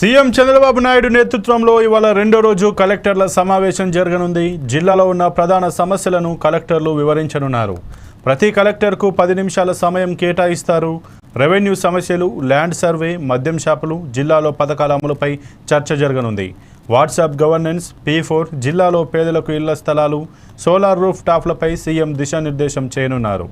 CM Chandrababu Naidu నేతృత్వంలో ఇవాళ రెండో రోజు కలెక్టర్ల సమావేశం జరగనుంది. జిల్లాలో ఉన్న ప్రధాన సమస్యలను కలెక్టర్లు వివరించనున్నారు. ప్రతి కలెక్టర్కు 10 నిమిషాల సమయం కేటాయిస్తారు. రెవెన్యూ సమస్యలు, ల్యాండ్ సర్వే, మద్యం షాపులు, జిల్లాలో పథకాల అమలుపై చర్చ జరగనుంది. వాట్సాప్ గవర్నెన్స్, P4, జిల్లాలో పేదలకు ఇళ్ల స్థలాలు, సోలార్ రూఫ్ టాప్లపై సీఎం దిశానిర్దేశం చేయనున్నారు.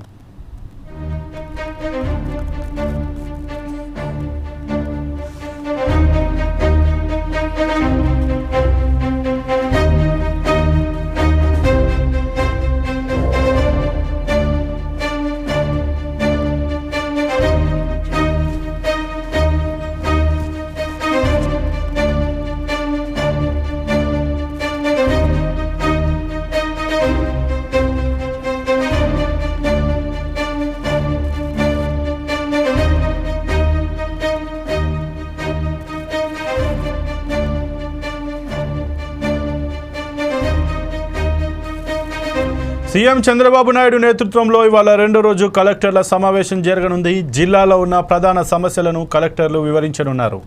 సీఎం చంద్రబాబు నాయుడు నేతృత్వంలో ఇవాళ రెండో రోజు కలెక్టర్ల సమావేశం జరగనుంది. జిల్లాలో ఉన్న ప్రధాన సమస్యలను కలెక్టర్లు వివరించనున్నారు.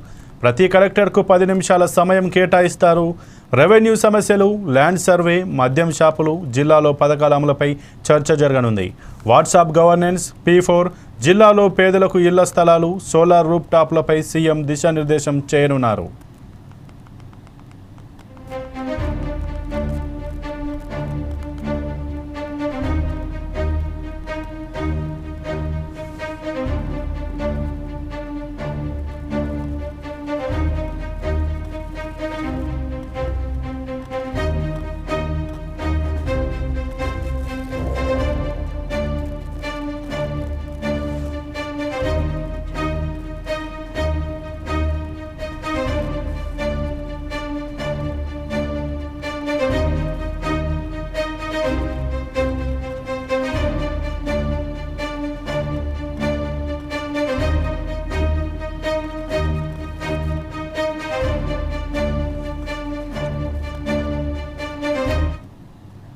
ప్రతి కలెక్టర్కు 10 నిమిషాల సమయం కేటాయిస్తారు. రెవెన్యూ సమస్యలు, ల్యాండ్ సర్వే, మద్యం షాపులు, జిల్లాలో పథకాల అమలుపై చర్చ జరగనుంది. వాట్సాప్ గవర్నెన్స్, P4, జిల్లాలో పేదలకు ఇళ్ల స్థలాలు, సోలార్ రూఫ్ టాప్లపై సీఎం దిశానిర్దేశం చేయనున్నారు.